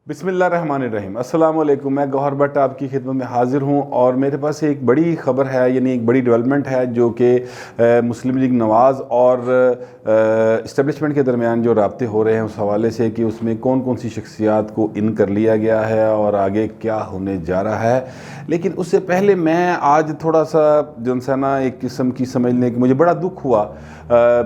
بسم اللہ الرحمن الرحیم۔ السلام علیکم، میں گوہر بٹ آپ کی خدمت میں حاضر ہوں اور میرے پاس ایک بڑی خبر ہے، یعنی ایک بڑی ڈیولپمنٹ ہے جو کہ مسلم لیگ نواز اور اسٹیبلشمنٹ کے درمیان جو رابطے ہو رہے ہیں اس حوالے سے کہ اس میں کون کون سی شخصیات کو ان کر لیا گیا ہے اور آگے کیا ہونے جا رہا ہے۔ لیکن اس سے پہلے میں آج تھوڑا سا جنسانہ ایک قسم کی سمجھنے کہ مجھے بڑا دکھ ہوا،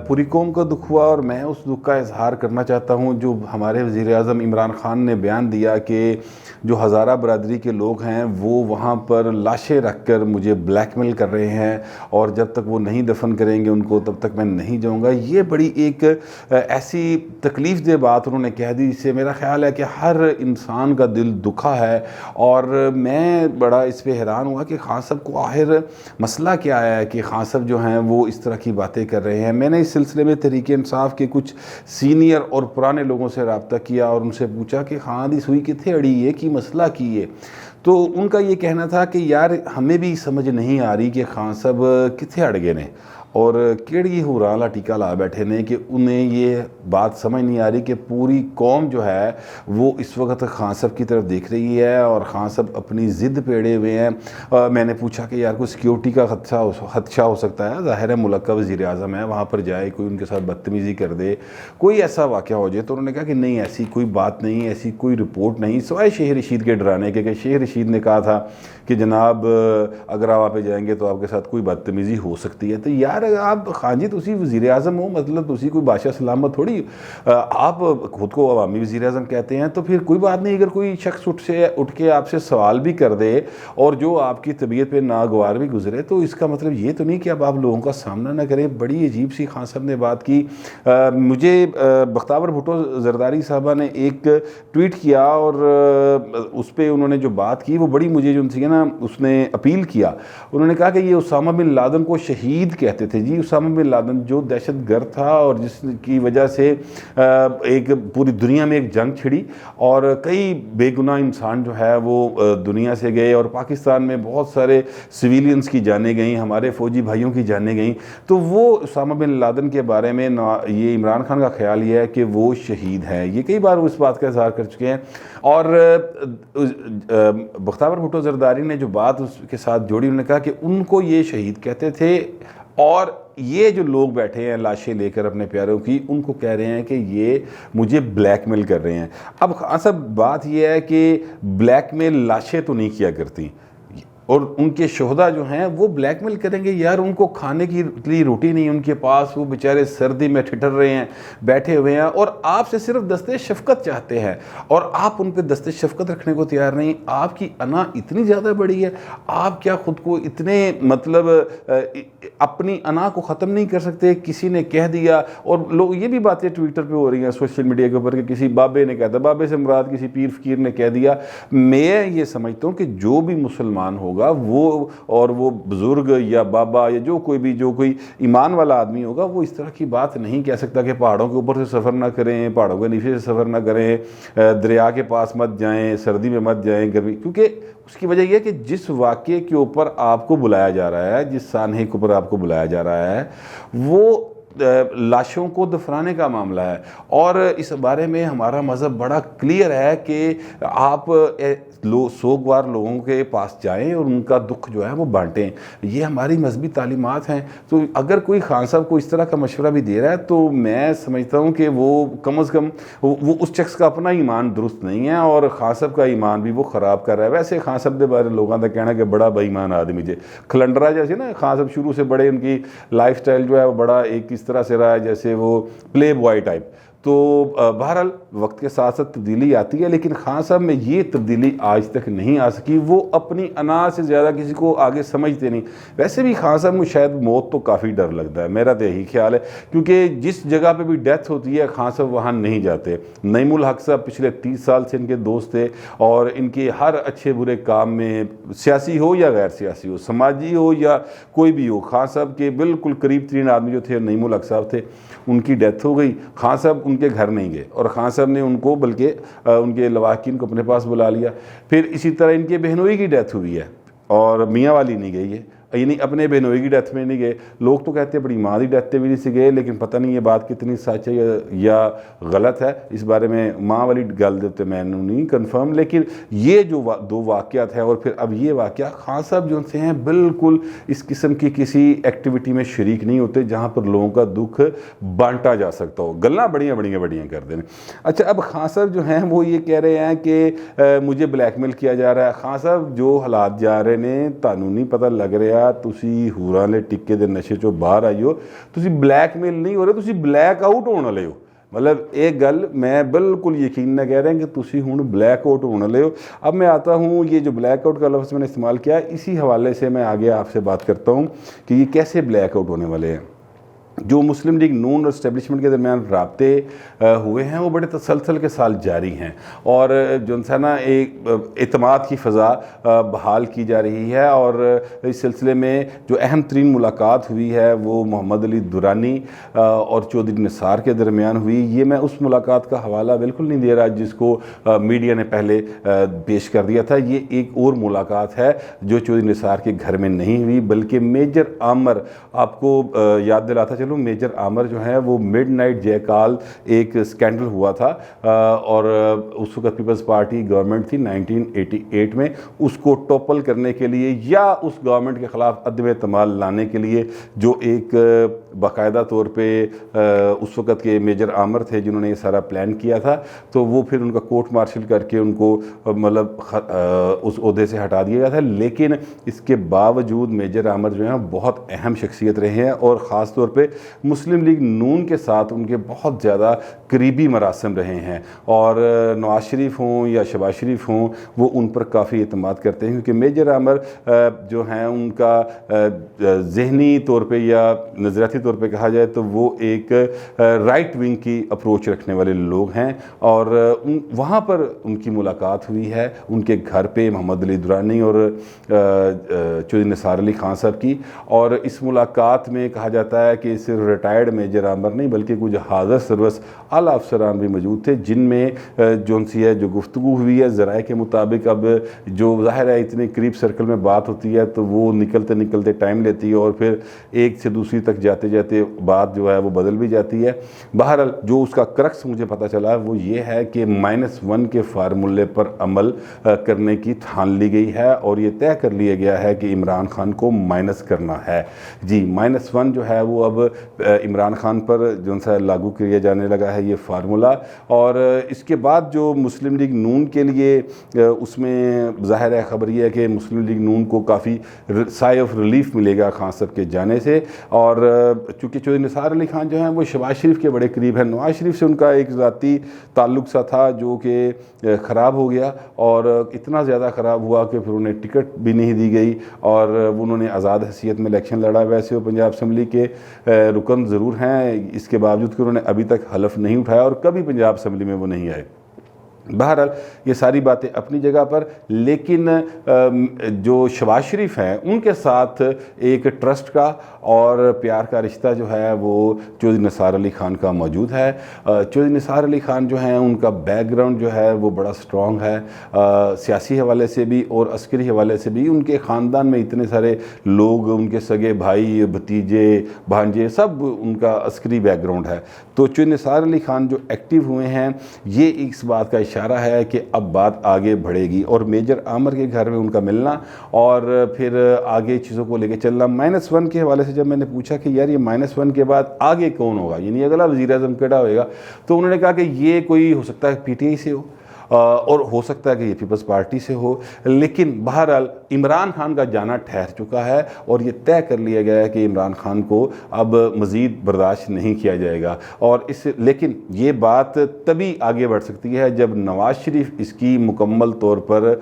پوری قوم کو دکھ ہوا، اور میں اس دکھ کا اظہار کرنا چاہتا ہوں جو ہمارے وزیر اعظم عمران خان نے بیان دیا کہ جو ہزارہ برادری کے لوگ ہیں وہ وہاں پر لاشیں رکھ کر مجھے بلیک میل کر رہے ہیں اور جب تک وہ نہیں دفن کریں گے ان کو تب تک میں نہیں جاؤں گا۔ یہ بڑی ایک ایسی تکلیف دہ بات انہوں نے کہہ دی جس سے میرا خیال ہے کہ ہر انسان کا دل دکھا ہے، اور میں بڑا اس پہ حیران ہوا کہ خان صاحب کو آخر مسئلہ کیا ہے کہ خان صاحب جو ہیں وہ اس طرح کی باتیں کر رہے ہیں۔ میں نے اس سلسلے میں تحریک انصاف کے کچھ سینئر اور پرانے لوگوں سے رابطہ کیا اور ان سے پوچھا کہ خان دی سوئی کتنے اڑی ہے کی مسئلہ کی ہے، تو ان کا یہ کہنا تھا کہ یار ہمیں بھی سمجھ نہیں آ رہی کہ خان صاحب کتنے اڑ گئے نے اور کیڑی حرالا ٹیکا لا بیٹھے نے کہ انہیں یہ بات سمجھ نہیں آ رہی کہ پوری قوم جو ہے وہ اس وقت خان صاحب کی طرف دیکھ رہی ہے اور خان صاحب اپنی ضد پیڑے ہوئے ہیں۔ میں نے پوچھا کہ یار کوئی سیکیورٹی کا خدشہ ہو سکتا ہے، ظاہر ہے ملک کا وزیر اعظم ہے، وہاں پر جائے کوئی ان کے ساتھ بدتمیزی کر دے، کوئی ایسا واقعہ ہو جائے، تو انہوں نے کہا کہ نہیں ایسی کوئی بات نہیں، ایسی کوئی رپورٹ نہیں، سوائے شیخ رشید کے ڈرانے کے کہ شیخ رشید نے کہا تھا کہ جناب اگر آپ وہاں پہ جائیں گے تو آپ کے ساتھ کوئی بدتمیزی ہو سکتی ہے۔ تو یار آپ خان جی تسی وزیر اعظم ہو، مطلب تسی کوئی بادشاہ سلامت تھوڑی، آپ خود کو عوامی وزیر اعظم کہتے ہیں، تو پھر کوئی بات نہیں اگر کوئی شخص اٹھ کے آپ سے سوال بھی کر دے اور جو آپ کی طبیعت پہ ناگوار بھی گزرے تو اس کا مطلب یہ تو نہیں کہ اب آپ لوگوں کا سامنا نہ کریں۔ بڑی عجیب سی خان صاحب نے بات کی۔ مجھے بختیار بھٹو زرداری صاحبہ نے ایک ٹویٹ کیا اور اس پہ انہوں نے جو بات کی وہ بڑی مجھے جو ان سے نا اس نے اپیل کیا۔ انہوں نے کہا کہ یہ اسامہ بن لادن کو شہید کہتے تھے۔ جی اسامہ بن لادن جو دہشت گرد تھا اور جس کی وجہ سے ایک پوری دنیا میں ایک جنگ چھڑی اور کئی بے گناہ انسان جو ہے وہ دنیا سے گئے اور پاکستان میں بہت سارے سویلینز کی جانیں گئیں، ہمارے فوجی بھائیوں کی جانیں گئیں، تو وہ اسامہ بن لادن کے بارے میں یہ عمران خان کا خیال یہ ہے کہ وہ شہید ہے۔ یہ کئی بار وہ اس بات کا اظہار کر چکے ہیں، اور بختیار بھٹو زرداری نے جو بات اس کے ساتھ جوڑی انہوں نے کہا کہ ان کو یہ شہید کہتے تھے اور یہ جو لوگ بیٹھے ہیں لاشیں لے کر اپنے پیاروں کی ان کو کہہ رہے ہیں کہ یہ مجھے بلیک میل کر رہے ہیں۔ اب خان صاحب بات یہ ہے کہ بلیک میل لاشیں تو نہیں کیا کرتی اور ان کے شہداء جو ہیں وہ بلیک میل کریں گے، یار ان کو کھانے کی اتنی روٹی نہیں ان کے پاس، وہ بیچارے سردی میں ٹھٹر رہے ہیں بیٹھے ہوئے ہیں اور آپ سے صرف دستے شفقت چاہتے ہیں اور آپ ان پہ دستے شفقت رکھنے کو تیار نہیں۔ آپ کی انا اتنی زیادہ بڑی ہے، آپ کیا خود کو اتنے مطلب اپنی انا کو ختم نہیں کر سکتے؟ کسی نے کہہ دیا، اور لوگ یہ بھی باتیں ٹویٹر پہ ہو رہی ہیں سوشل میڈیا کے اوپر کہ کسی بابے نے کہا تھا، بابے سے مراد کسی پیر فقیر نے کہہ دیا۔ میں یہ سمجھتا ہوں کہ جو بھی مسلمان ہوگا وہ اور وہ بزرگ یا بابا یا جو کوئی ایمان والا آدمی ہوگا وہ اس طرح کی بات نہیں کہہ سکتا کہ پہاڑوں کے اوپر سے سفر نہ کریں، پہاڑوں کے نیچے سے سفر نہ کریں، دریا کے پاس مت جائیں، سردی میں مت جائیں، گرمی، کیونکہ اس کی وجہ یہ ہے کہ جس واقعے کے اوپر آپ کو بلایا جا رہا ہے، جس سانحے کے اوپر آپ کو بلایا جا رہا ہے وہ لاشوں کو دفنانے کا معاملہ ہے، اور اس بارے میں ہمارا مذہب بڑا کلیئر ہے کہ آپ سوگوار لوگوں کے پاس جائیں اور ان کا دکھ جو ہے وہ بانٹیں، یہ ہماری مذہبی تعلیمات ہیں۔ تو اگر کوئی خان صاحب کو اس طرح کا مشورہ بھی دے رہا ہے تو میں سمجھتا ہوں کہ وہ کم از کم وہ اس شخص کا اپنا ایمان درست نہیں ہے اور خان صاحب کا ایمان بھی وہ خراب کر رہا ہے۔ ویسے خان صاحب کے بارے لوگوں کا کہنا کہ بڑا بے ایمان آدمی جے کھلنڈرا جیسے نا، خان صاحب شروع سے بڑے ان کی لائف سٹائل جو ہے وہ بڑا ایک اس طرح سے رہا ہے جیسے وہ پلے بوائے ٹائپ۔ تو بہرحال وقت کے ساتھ ساتھ تبدیلی آتی ہے، لیکن خان صاحب میں یہ تبدیلی آج تک نہیں آ سکی۔ وہ اپنی انا سے زیادہ کسی کو آگے سمجھتے نہیں۔ ویسے بھی خان صاحب کو شاید موت تو کافی ڈر لگتا ہے، میرا تو یہی خیال ہے، کیونکہ جس جگہ پہ بھی ڈیتھ ہوتی ہے خان صاحب وہاں نہیں جاتے۔ نعیم الحق صاحب پچھلے 30 سال سے ان کے دوست تھے اور ان کے ہر اچھے برے کام میں، سیاسی ہو یا غیر سیاسی ہو، سماجی ہو یا کوئی بھی ہو، خان صاحب کے بالکل قریب ترین آدمی جو تھے نعیم الحق صاحب تھے۔ ان کی ڈیتھ ہو گئی، خان صاحب ان کے گھر نہیں گئے اور خان صاحب نے ان کو بلکہ ان کے لواحقین کو اپنے پاس بلا لیا۔ پھر اسی طرح ان کے بہنوئی کی ڈیتھ ہوئی ہے اور میاں والی نہیں گئی ہے، یعنی اپنے بہنوئی کی ڈیتھ میں نہیں گئے. لوگ تو کہتے ہیں بڑی ماں کی ڈیتھ بھی نہیں سے گئے, لیکن پتہ نہیں یہ بات کتنی سچ ہے یا غلط ہے, اس بارے میں ماں والی گل دیتے میں نہیں کنفرم. لیکن یہ جو دو واقعات ہیں اور پھر اب یہ واقعہ, خان صاحب جو سے ہیں بالکل اس قسم کی کسی ایکٹیویٹی میں شریک نہیں ہوتے جہاں پر لوگوں کا دکھ بانٹا جا سکتا ہو. گلاں بڑیاں کر دیں. اچھا, اب خان صاحب جو ہیں وہ یہ کہہ رہے ہیں کہ مجھے بلیک میل کیا جا رہا ہے. خان صاحب جو حالات جا رہے نے تانوں نہیں پتہ لگ رہا, تسی ہوراں لے ٹکے دے نشے چوں باہر آئی ہو, تسی بلیک میل نہیں ہو رہے, تسی بلیک آؤٹ ہونے والے ہو. مطلب ایک گل میں بالکل یقین نہ کہہ رہے ہیں کہ تسی ہوں بلیک آؤٹ ہونے لے ہو. اب میں آتا ہوں, یہ جو بلیک آؤٹ کا لفظ میں نے استعمال کیا, اسی حوالے سے میں آگے آپ سے بات کرتا ہوں کہ یہ کیسے بلیک آؤٹ ہونے والے ہیں. جو مسلم لیگ نون اور اسٹیبلشمنٹ کے درمیان رابطے ہوئے ہیں وہ بڑے تسلسل کے ساتھ جاری ہیں, اور جو ہے نا ایک اعتماد کی فضا بحال کی جا رہی ہے. اور اس سلسلے میں جو اہم ترین ملاقات ہوئی ہے وہ محمد علی درانی اور چودھری نثار کے درمیان ہوئی. یہ میں اس ملاقات کا حوالہ بالکل نہیں دے رہا جس کو میڈیا نے پہلے پیش کر دیا تھا. یہ ایک اور ملاقات ہے جو چودھری نثار کے گھر میں نہیں ہوئی, بلکہ میجر عامر, آپ کو یاد دلاتا چلو, میجر عامر جو ہیں وہ مڈ نائٹ جے کال ایک سکینڈل ہوا تھا, اور اس وقت پیپلز پارٹی گورنمنٹ تھی 1988 میں, اس کو ٹوپل کرنے کے لیے یا اس گورنمنٹ کے خلاف عدم اعتماد لانے کے لیے جو ایک باقاعدہ طور پہ اس وقت کے میجر عامر تھے جنہوں نے یہ سارا پلان کیا تھا, تو وہ پھر ان کا کورٹ مارشل کر کے ان کو مطلب اس عہدے سے ہٹا دیا گیا تھا. لیکن اس کے باوجود میجر عامر جو ہیں بہت اہم شخصیت رہے ہیں, اور خاص طور پہ مسلم لیگ نون کے ساتھ ان کے بہت زیادہ قریبی مراسم رہے ہیں, اور نواز شریف ہوں یا شہباز شریف ہوں وہ ان پر کافی اعتماد کرتے ہیں, کیونکہ میجر عامر جو ہیں ان کا ذہنی طور پہ یا نظریاتی طور پہ کہا جائے تو وہ ایک رائٹ ونگ کی اپروچ رکھنے والے لوگ ہیں. اور وہاں پر ان کی ملاقات ہوئی ہے ان کے گھر پہ محمد علی درانی اور چودھری نثار علی خان صاحب کی, اور اس ملاقات میں کہا جاتا ہے کہ صرف ریٹائرڈ میجر عامر نہیں بلکہ کچھ حاضر سروس اعلیٰ افسران بھی موجود تھے, جن میں جو گفتگو ہوئی ہے ذرائع کے مطابق, اب جو ظاہر ہے اتنے قریب سرکل میں بات ہوتی ہے تو وہ نکلتے ٹائم لیتی ہے, اور پھر ایک سے دوسری تک جاتے جاتے بات جو ہے وہ بدل بھی جاتی ہے. بہرحال جو اس کا کرکس مجھے پتہ چلا وہ یہ ہے کہ -1 کے فارمولے پر عمل کرنے کی ٹھان لی گئی ہے, اور یہ طے کر لیا گیا ہے کہ عمران خان کو مائنس کرنا ہے. جی, -1 جو ہے وہ اب عمران خان پر جو سا لاگو کیا جانے لگا ہے یہ فارمولا. اور اس کے بعد جو مسلم لیگ نون کے لیے اس میں ظاہر ہے خبر یہ ہے کہ مسلم لیگ نون کو کافی سائے آف ریلیف ملے گا خان صاحب کے جانے سے. اور چونکہ چودھری نثار علی خان جو ہیں وہ شہباز شریف کے بڑے قریب ہیں, نواز شریف سے ان کا ایک ذاتی تعلق سا تھا جو کہ خراب ہو گیا, اور اتنا زیادہ خراب ہوا کہ پھر انہیں ٹکٹ بھی نہیں دی گئی, اور انہوں نے آزاد حیثیت میں الیکشن لڑا. ویسے وہ پنجاب اسمبلی کے رکن ضرور ہیں, اس کے باوجود کہ انہوں نے ابھی تک حلف نہیں اٹھایا اور کبھی پنجاب اسمبلی میں وہ نہیں آئے. بہرحال یہ ساری باتیں اپنی جگہ پر, لیکن جو شہباز شریف ہیں ان کے ساتھ ایک ٹرسٹ کا اور پیار کا رشتہ جو ہے وہ چودھری نثار علی خان کا موجود ہے. چودھری نثار علی خان جو ہیں ان کا بیک گراؤنڈ جو ہے وہ بڑا سٹرونگ ہے, سیاسی حوالے سے بھی اور عسکری حوالے سے بھی. ان کے خاندان میں اتنے سارے لوگ, ان کے سگے بھائی, بھتیجے, بھانجے, سب ان کا عسکری بیک گراؤنڈ ہے. تو چودھری نثار علی خان جو ایکٹیو ہوئے ہیں یہ اس بات کا اشارہ ہے کہ اب بات آگے بڑھے گی, اور میجر عامر کے گھر میں ان کا ملنا اور پھر آگے چیزوں کو لے کے چلنا. -1 کے حوالے سے جب میں نے پوچھا کہ یار یہ -1 کے بعد آگے کون ہوگا, یعنی اگلا وزیر اعظم کیڑا ہوئے گا, تو انہوں نے کہا کہ یہ کوئی ہو سکتا ہے PTI سے ہو, اور ہو سکتا ہے کہ یہ پیپلز پارٹی سے ہو. لیکن بہرحال عمران خان کا جانا ٹھہر چکا ہے, اور یہ طے کر لیا گیا ہے کہ عمران خان کو اب مزید برداشت نہیں کیا جائے گا. اور لیکن یہ بات تبھی آگے بڑھ سکتی ہے جب نواز شریف اس کی مکمل طور پر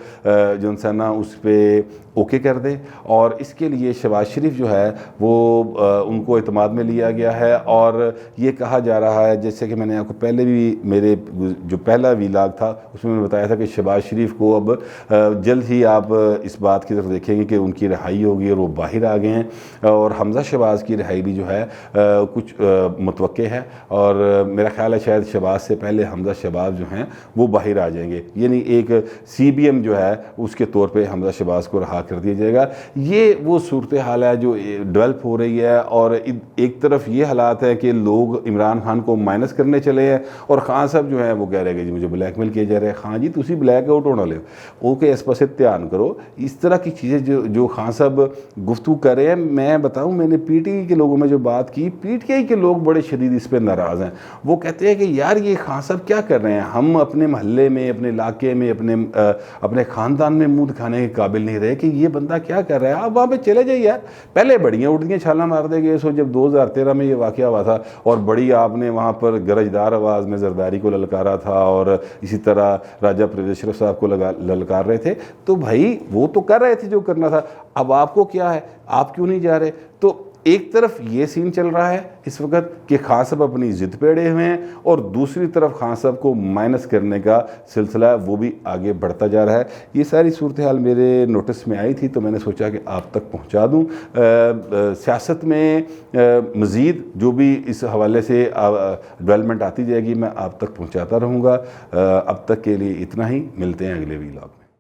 جو ہے نا اس پہ اوکے کر دے, اور اس کے لیے شہباز شریف جو ہے وہ ان کو اعتماد میں لیا گیا ہے. اور یہ کہا جا رہا ہے, جیسے کہ میں نے آپ کو پہلے بھی میرے جو پہلا ویلاگ تھا اس میں نے بتایا تھا کہ شہباز شریف کو اب جلد ہی آپ اس بات کی طرف دیکھیں گے کہ ان کی رہائی ہوگی اور وہ باہر آ گئے ہیں، اور حمزہ شہباز کی رہائی بھی جو ہے کچھ متوقع ہے، اور میرا خیال ہے شاید شہباز سے پہلے حمزہ شہباز جو ہیں وہ باہر آ جائیں گے، یعنی ایک سی بی ایم جو ہے اس کے طور پہ حمزہ شہباز کو رہا کر دیا جائے گا۔ یہ وہ صورتحال ہے جو ڈیولپ ہو رہی ہے، اور ایک طرف یہ حالات ہے کہ لوگ عمران خان کو مائنس کرنے چلے ہیں، اور خان صاحب جو ہیں وہ کہہ رہے ہیں کہ جی مجھے بلیک میل کیا جا رہا ہے۔ خان جی تسی بلیک آؤٹ ہونا لے اوکے، اس پاسے دھیان کرو۔ اس طرح کی چیزیں جو خان صاحب گفتگو کر رہے ہیں، میں بتاؤں میں نے پی ٹی آئی کے لوگوں میں جو بات کی، پی ٹی آئی کے لوگ بڑے شدید اس پہ ناراض ہیں۔ وہ کہتے ہیں کہ یار یہ خان صاحب کیا کر رہے ہیں، ہم اپنے محلے میں، اپنے علاقے میں، اپنے خاندان میں منہ دکھانے کے قابل نہیں رہے کہ یہ بندہ کیا کر رہا ہے، آپ وہاں پہ چلے جائیے یار۔ پہلے بڑیاں اٹھتیاں چھالاں مار دے گئے، سو جب 2013 میں یہ واقعہ ہوا تھا اور بڑی آپ نے وہاں پر گرجدار آواز میں زرداری کو للکارا تھا، اور اسی طرح راجہ پرویز اشرف صاحب کو للکار رہے تھے، تو بھائی وہ تو کر رہے تھے جو کرنا تھا، اب آپ کو کیا ہے، آپ کیوں نہیں جا رہے؟ تو ایک طرف یہ سین چل رہا ہے اس وقت کہ خان صاحب اپنی ضد پہ اڑے ہوئے ہیں، اور دوسری طرف خان صاحب کو مائنس کرنے کا سلسلہ وہ بھی آگے بڑھتا جا رہا ہے۔ یہ ساری صورتحال میرے نوٹس میں آئی تھی تو میں نے سوچا کہ آپ تک پہنچا دوں۔ سیاست میں مزید جو بھی اس حوالے سے ڈیولپمنٹ آتی جائے گی میں آپ تک پہنچاتا رہوں گا۔ اب تک کے لیے اتنا ہی، ملتے ہیں اگلے ویلاگ میں۔